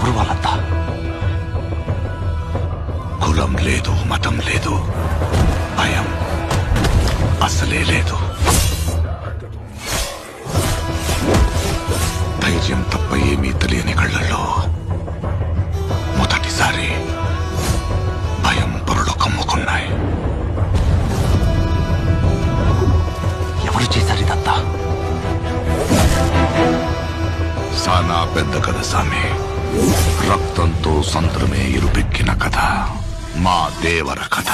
ఎవరు వాళ్ళంతా? కులం లేదు, మతం లేదు, భయం అసలే లేదు. ధైర్యం తప్ప ఏమీ తెలియని కళ్ళల్లో మొదటిసారి భయం పొరలు కమ్ముకున్నాయి. ఎవరు చేశారు ఇదంతా? సానా పెద్ద కథ సామి. రక్తంతో సంద్రమే ఇరుపెక్కిన కథ మా దేవర కథ.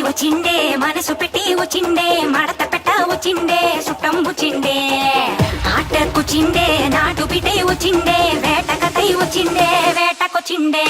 వచ్చిండే మనసు పెట్టి వచ్చిండే మడత పెట్ట వచ్చిండే సుట్టం వచ్చిండే ఆటకు చిండే నాటు బిడ్డే వచ్చిండే వేటకతై వచ్చిండే వేటకొచ్చిండే.